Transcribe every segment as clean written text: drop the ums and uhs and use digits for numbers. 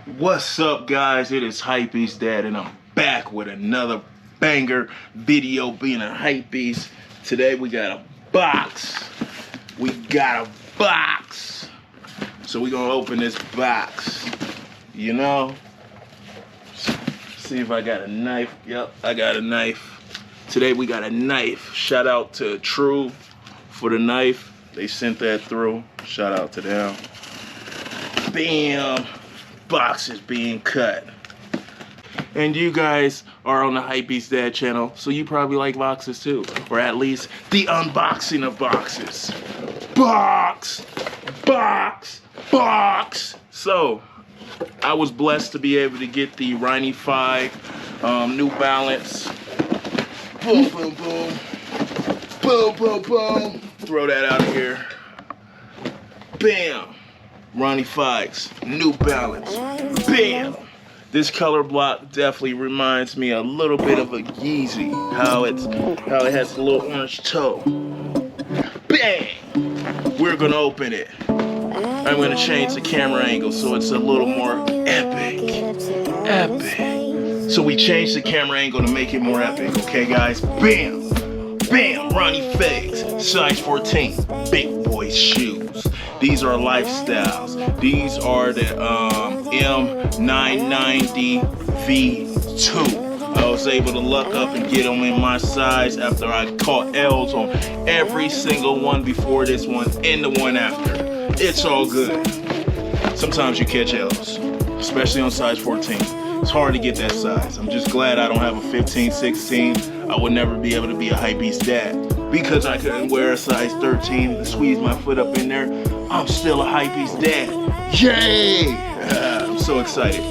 What's up, guys? It is Hypebeast Dad, and I'm back with another banger video. Being a Hypebeast, today we got a box. So we're gonna open this box. You know, see if I got a knife. Yep, I got a knife. Today we got a knife. Shout out to True for the knife. They sent that through. Shout out to them. Bam. Box is being cut. And you guys are on the Hypebeast Dad channel, so you probably like boxes too, or at least the unboxing of boxes. Box. So I was blessed to be able to get the Riney 5 New Balance. Boom. Throw that out of here. Bam. Ronnie 5's New Balance. Bam! This color block definitely reminds me a little bit of a Yeezy. How it has a little orange toe. Bang! We're gonna open it. I'm gonna change the camera angle so it's a little more epic. So we changed the camera angle to make it more epic. Okay, guys? Bam! Bam! Ronnie 5's size 14. Big boy shoes. These are lifestyles. These are the M990 V2. I was able to luck up and get them in my size after I caught L's on every single one before this one and the one after. It's all good. Sometimes you catch L's, especially on size 14. It's hard to get that size. I'm just glad I don't have a 15, 16. I would never be able to be a Hypebeast Dad because I couldn't wear a size 13 and squeeze my foot up in there. I'm still a Hypebeast Dad. Yay! I'm so excited.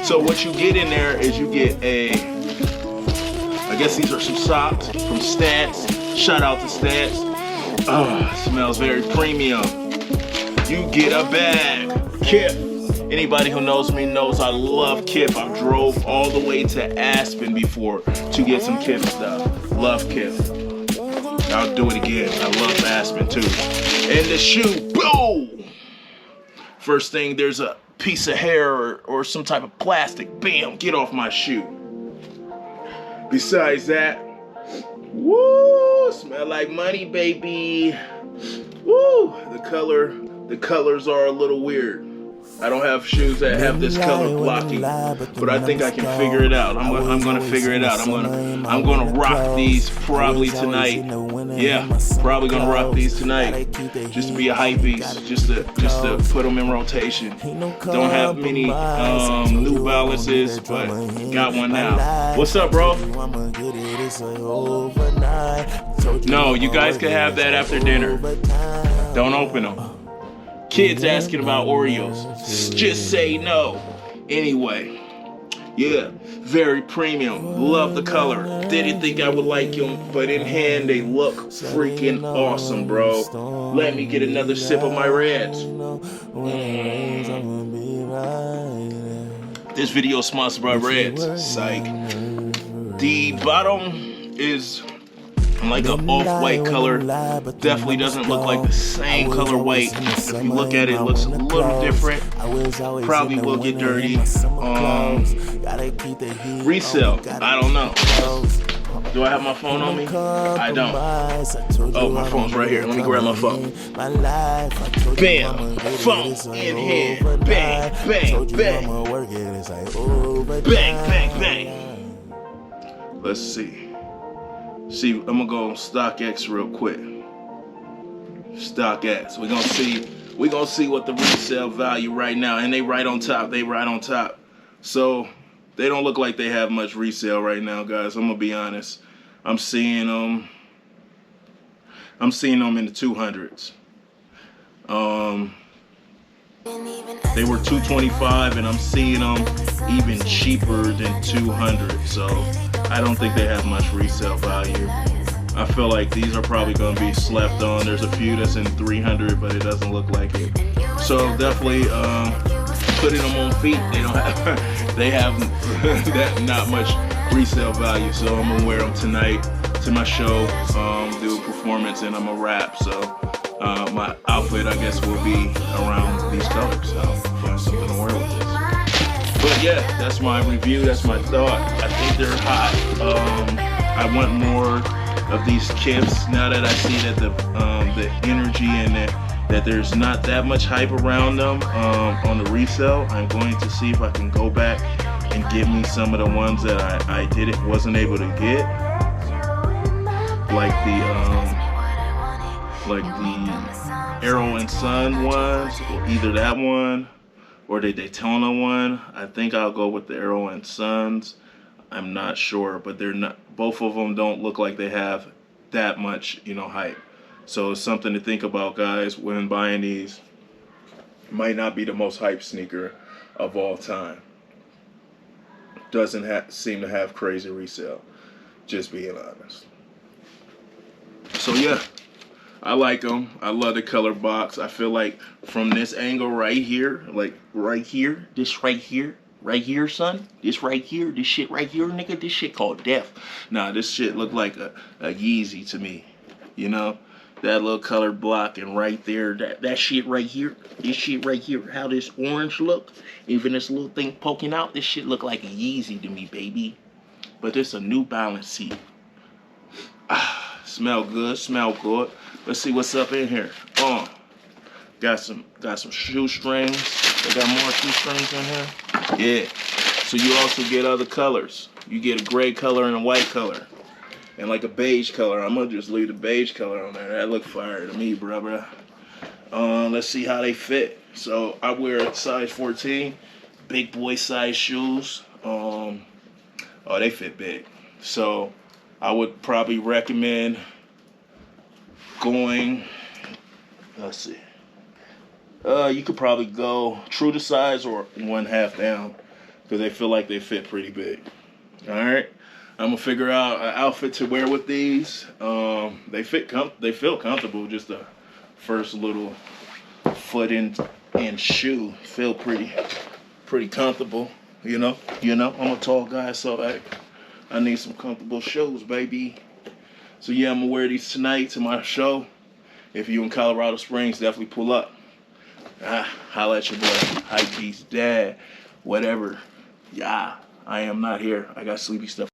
So what you get in there is you get I guess these are some socks from Stats. Shout out to Stats. Oh, it smells very premium. You get a bag. Kith. Anybody who knows me knows I love Kith. I drove all the way to Aspen before to get some Kith stuff. Love Kith. I'll do it again. I love Aspen too. And the shoe, boom! First thing, there's a piece of hair or some type of plastic. Bam, get off my shoe. Besides that, woo, smell like money, baby. Woo, the colors are a little weird. I don't have shoes that have this color blocking, but I think I can figure it out. I'm gonna figure it out. I'm gonna rock these probably tonight. Yeah, probably gonna rock these tonight, just to be a Hypebeast, just to put them in rotation. Don't have many New Balances, but got one now. What's up, bro? No, you guys can have that after dinner. Don't open them. Kids asking about Oreos. Just say no. Anyway, yeah, very premium. Love the color. Didn't think I would like them, but in hand they look freaking awesome, bro. Let me get another sip of my Reds. This video is sponsored by Reds. Psych. The bottom is like an off-white color. Definitely doesn't look like the same color white. If you look at it, it looks a little different. Probably will get dirty. Resale, I don't know. Do I have my phone on me? I don't. Oh, my phone's right here. Let me grab my phone. Bam, phone in hand. Bang. Bang. Let's see. See, I'm gonna go on StockX real quick. StockX. We're gonna see what the resale value right now, and they right on top. So they don't look like they have much resale right now, guys. I'm gonna be honest. I'm seeing them in the 200s. They were $225, and I'm seeing them even cheaper than $200. So I don't think they have much resale value. I feel like these are probably going to be slept on. There's a few that's in 300, but it doesn't look like it. So definitely putting them on feet. They have that not much resale value. So I'm gonna wear them tonight to my show, do a performance, and I'm gonna rap. So my outfit, I guess, will be around these colors. So I'll find something to wear with this. yeah, that's my review. That's my thought. I think they're hot. I want more of these Kiths now that I see that the energy and that there's not that much hype around them on the resale. I'm going to see if I can go back and get me some of the ones that I wasn't able to get, like the Arrow and Sun ones, or either that one or the Daytona one. I think I'll go with the Arrow and Suns. I'm not sure, but they're not. Both of them don't look like they have that much, hype. So it's something to think about, guys, when buying these. It might not be the most hype sneaker of all time. Doesn't seem to have crazy resale. Just being honest. So yeah, I like them. I love the color box. I feel like from this angle right here, like right here, this right here, son, this right here, this shit right here, nigga, this shit called death. Nah, this shit look like a Yeezy to me, that little color block, and right there, that shit right here, this shit right here, how this orange look, even this little thing poking out, this shit look like a Yeezy to me, baby. But this a New Balance seat. Smell good, smell good. Let's see what's up in here. Got some shoestrings. They got more shoestrings in here. Yeah. So you also get other colors. You get a gray color and a white color, and like a beige color. I'm gonna just leave the beige color on there. That look fire to me, bruh. Let's see how they fit. So I wear a size 14, big boy size shoes. They fit big. So I would probably recommend going, let's see. You could probably go true to size or 1/2 down, because they feel like they fit pretty big. All right, I'm gonna figure out an outfit to wear with these. They feel comfortable. Just the first little foot in shoe feel pretty comfortable. I'm a tall guy, so I need some comfortable shoes, baby. So yeah, I'm gonna wear these tonight to my show. If you in Colorado Springs, definitely pull up. Holla at your boy, Hypebeast Dad, whatever. Yeah, I am not here. I got sleepy stuff.